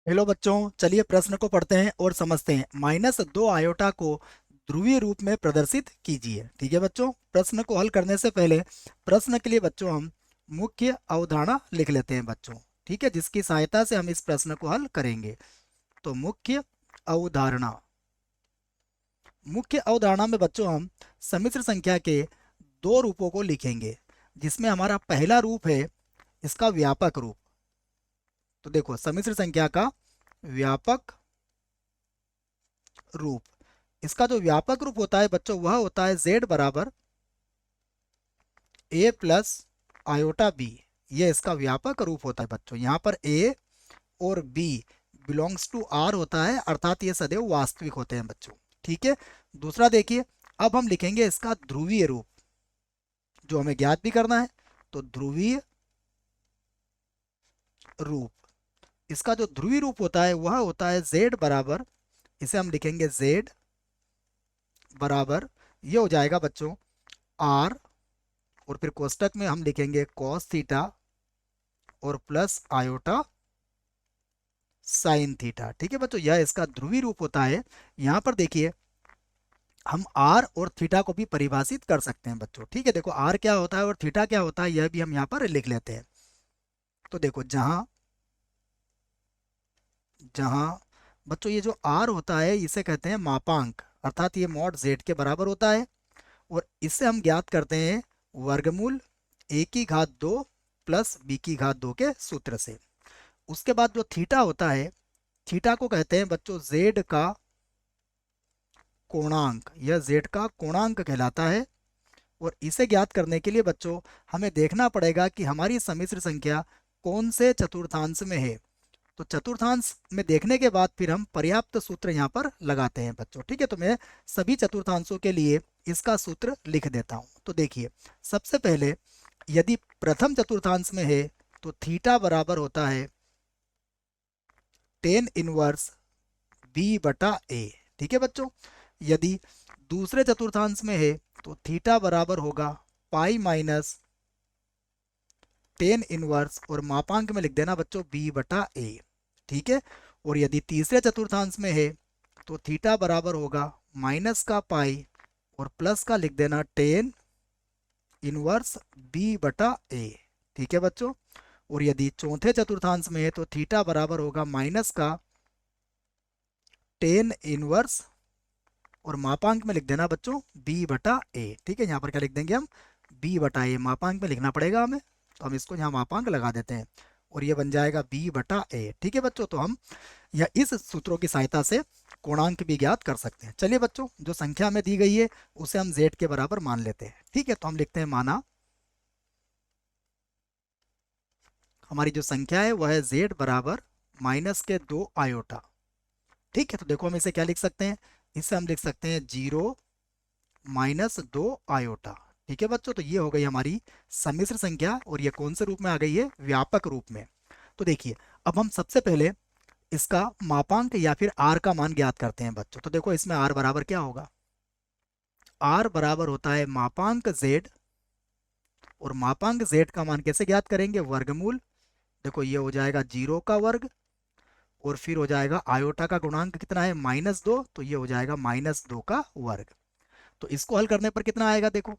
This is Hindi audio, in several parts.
हेलो बच्चों, चलिए प्रश्न को पढ़ते हैं और समझते हैं। -2 आयोटा को ध्रुवीय रूप में प्रदर्शित कीजिए। ठीक है बच्चों, प्रश्न को हल करने से पहले प्रश्न के लिए बच्चों हम मुख्य अवधारणा लिख लेते हैं बच्चों। ठीक है, जिसकी सहायता से हम इस प्रश्न को हल करेंगे। तो अवधारणा मुख्य अवधारणा में बच्चों हम सम्मिश्र संख्या के दो रूपों को लिखेंगे, जिसमें हमारा पहला रूप है इसका व्यापक रूप। तो देखो, सम्मिश्र संख्या का व्यापक रूप, इसका जो व्यापक रूप होता है बच्चों वह होता है z बराबर a प्लस आयोटा बी। ये इसका व्यापक रूप होता है बच्चों। यहाँ पर a और b बिलोंग्स टू r होता है, अर्थात ये सदैव वास्तविक होते हैं बच्चों। ठीक है। दूसरा देखिए, अब हम लिखेंगे इसका ध्रुवीय रूप, जो हमें ज्ञात भी करना है। तो ध्रुवीय रूप, इसका जो ध्रुवीय रूप होता है वह होता है z बराबर, इसे हम लिखेंगे z बराबर, ये हो जाएगा बच्चों r, और फिर कोष्टक में हम लिखेंगे कॉस थीटा और प्लस आयोटा साइन थीटा। ठीक है बच्चों, यह इसका ध्रुवीय रूप होता है। यहां पर देखिए, हम आर और थीटा को भी परिभाषित कर सकते हैं बच्चों। ठीक है, देखो आर क्या होता है और थीटा क्या होता है, यह भी हम यहाँ पर लिख लेते हैं। तो देखो, जहां जहां बच्चों ये जो आर होता है इसे कहते हैं मापांक, अर्थात ये मॉड जेड के बराबर होता है। और इससे हम ज्ञात करते हैं वर्गमूल ए की घात 2 प्लस बी की घात 2 के सूत्र से। उसके बाद जो थीटा होता है, थीटा को कहते हैं बच्चों जेड का कोणांक, यह जेड का कोणांक कहलाता है। और इसे ज्ञात करने के लिए बच्चों हमें देखना पड़ेगा कि हमारी सम्मिश्र संख्या कौन से चतुर्थांश में है। तो चतुर्थांश में देखने के बाद फिर हम पर्याप्त सूत्र यहाँ पर लगाते हैं बच्चों। ठीक है, तो मैं सभी चतुर्थांशों के लिए इसका सूत्र लिख देता हूँ। तो देखिए, सबसे पहले यदि प्रथम चतुर्थांश में है तो थीटा बराबर होता है टेन इनवर्स बी बटा ए। ठीक है बच्चों, यदि दूसरे चतुर्थांश में है तो थीटा बराबर होगा पाई माइनस टेन इनवर्स, और मापांक में लिख देना बच्चों बी बटा ए। ठीक है। और यदि तीसरे चतुर्थांश में है तो थीटा बराबर होगा माइनस का पाई और प्लस का लिख देना टेन इनवर्स बी बटा ए। ठीक है बच्चों। और यदि चौथे चतुर्थांश में है तो थीटा बराबर होगा माइनस का टेन इनवर्स, और मापांक में लिख देना बच्चों बी बटा ए। ठीक है, यहाँ पर क्या लिख देंगे हम, बी बटा ए, मापांक में लिखना पड़ेगा हमें, तो हम इसको यहाँ मापांक लगा देते हैं और ये बन जाएगा बी बटा ए। ठीक है बच्चों, तो हम या इस सूत्रों की सहायता से कोणांक भी ज्ञात कर सकते हैं। चलिए बच्चों, जो संख्या में दी गई है उसे हम z के बराबर मान लेते हैं। ठीक है, तो हम लिखते हैं माना हमारी जो संख्या है वह है z बराबर -2 आयोटा। ठीक है, तो देखो हम इसे क्या लिख सकते हैं, इसे हम लिख सकते हैं 0 -2 आयोटा। ठीक है बच्चों, तो ये हो गई हमारी सम्मिश्र संख्या, और ये कौन से रूप में आ गई है, व्यापक रूप में। तो देखिए, अब हम सबसे पहले इसका मापांक या फिर आर का मान ज्ञात करते हैं बच्चों। तो देखो, इसमें आर बराबर क्या होगा, आर बराबर होता है मापांक जेड, और मापांक जेड का मान कैसे ज्ञात करेंगे, वर्गमूल। देखो, ये हो जाएगा 0 का वर्ग, और फिर हो जाएगा आयोटा का गुणांक कितना है, -2, तो ये हो जाएगा -2 का वर्ग। तो इसको हल करने पर कितना आएगा, देखो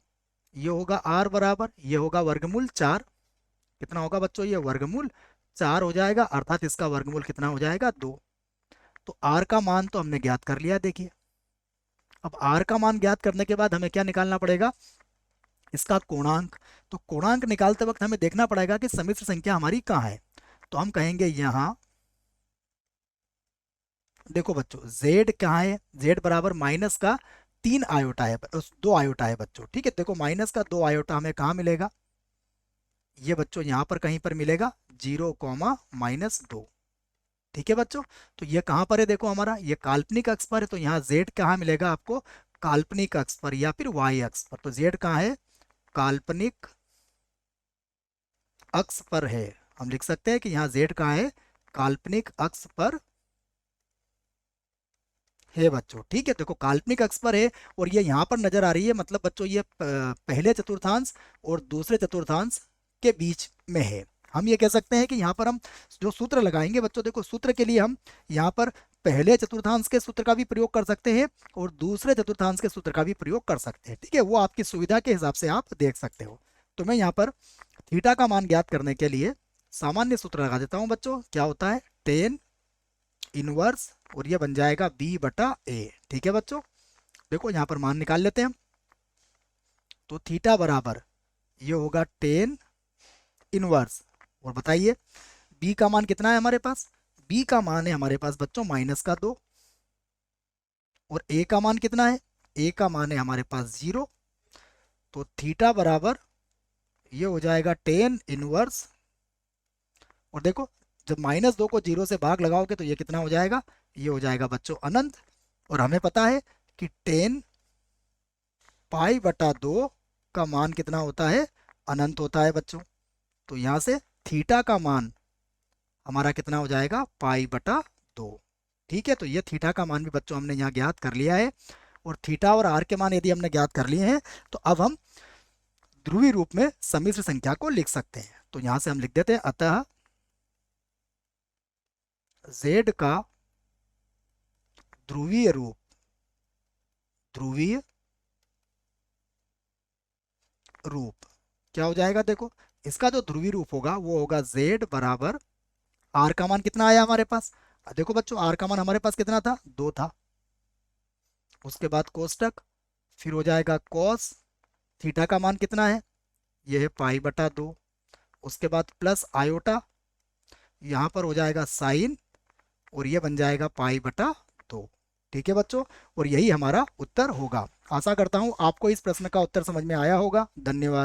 ये होगा आर बराबर, ये होगा वर्गमूल 4। कितना होगा बच्चों, ये वर्गमूल 4 हो जाएगा, अर्थात इसका वर्गमूल कितना हो जाएगा, 2। तो आर का मान तो हमने ज्ञात कर लिया। देखिए, अब आर का मान ज्ञात करने के बाद हमें क्या निकालना पड़ेगा, इसका कोणांक। तो कोणांक निकालते वक्त हमें देखना पड़ेगा कि सम्मिश्र संख्या हमारी कहाँ है। तो हम कहेंगे यहाँ, देखो बच्चों z कहाँ है, z बराबर माइनस का 3 आयोटा है, 2 आयोटा है बच्चों। ठीक है, देखो माइनस का 2 आयोटा हमें कहाँ मिलेगा, ये बच्चों यहाँ पर कहीं पर मिलेगा, 0, -2। ठीक है बच्चों, तो ये कहाँ पर है, देखो हमारा ये काल्पनिक अक्ष पर है, तो यहाँ z कहाँ मिलेगा आपको, काल्पनिक अक्ष पर या फिर y अक्ष पर। तो z कहाँ है, काल्पनिक अक्ष पर है। हम लिख सकते हैं कि यहाँ z कहाँ है, काल्पनिक अक्ष पर है बच्चों। ठीक है, देखो काल्पनिक अक्ष पर है, और ये यहाँ पर नजर आ रही है, मतलब बच्चों ये पहले चतुर्थांश और दूसरे चतुर्थांश के बीच में है। हम ये कह सकते हैं कि यहाँ पर हम जो सूत्र लगाएंगे बच्चों, देखो सूत्र के लिए हम यहाँ पर पहले चतुर्थांश के सूत्र का भी प्रयोग कर सकते हैं और दूसरे चतुर्थांश के सूत्र का भी प्रयोग कर सकते हैं, ठीक है, वो आपकी सुविधा के हिसाब से आप देख सकते हो। तो मैं यहाँ पर थीटा का मान ज्ञात करने के लिए सामान्य सूत्र लगा देता हूँ बच्चों। क्या होता है, टेन इनवर्स, और ये बन जाएगा बी बटा ए, ठीक है बच्चों। देखो यहाँ पर मान निकाल लेते हैं हम। तो थीटा बराबर ये होगा टेन इनवर्स, और बताइए बी का मान कितना है हमारे पास, बी का मान है हमारे पास बच्चों -2, और ए का मान कितना है, ए का मान है हमारे पास 0। तो थीटा बराबर ये हो जाएगा टेन इनवर्स, और देखो जब -2 को 0 से भाग लगाओगे तो ये कितना हो जाएगा, ये हो जाएगा बच्चों अनंत। और हमें पता है कि 10 पाई बटा 2 का मान कितना होता है, अनंत होता है बच्चों। तो यहाँ से थीटा का मान हमारा कितना हो जाएगा, पाई बटा 2, ठीक है। तो ये थीटा का मान भी बच्चों हमने यहाँ ज्ञात कर लिया है, और थीटा और आर के मान यदि हमने ज्ञात कर लिए हैं तो अब हम ध्रुवीय रूप में सम्मिश्र संख्या को लिख सकते हैं। तो यहाँ से हम लिख देते हैं, अतः z का ध्रुवीय रूप, ध्रुवीय रूप क्या हो जाएगा, देखो इसका जो ध्रुवीय रूप होगा वो होगा z बराबर, आर का मान कितना आया हमारे पास, देखो बच्चों आर का मान हमारे पास कितना था, 2 था। उसके बाद कोष्टक, फिर हो जाएगा कॉस, थीटा का मान कितना है, ये है पाई बटा 2। उसके बाद प्लस आयोटा, यहाँ पर हो जाएगा साइन, और ये बन जाएगा पाई बटा 2, ठीक है बच्चों। और यही हमारा उत्तर होगा। आशा करता हूँ आपको इस प्रश्न का उत्तर समझ में आया होगा। धन्यवाद।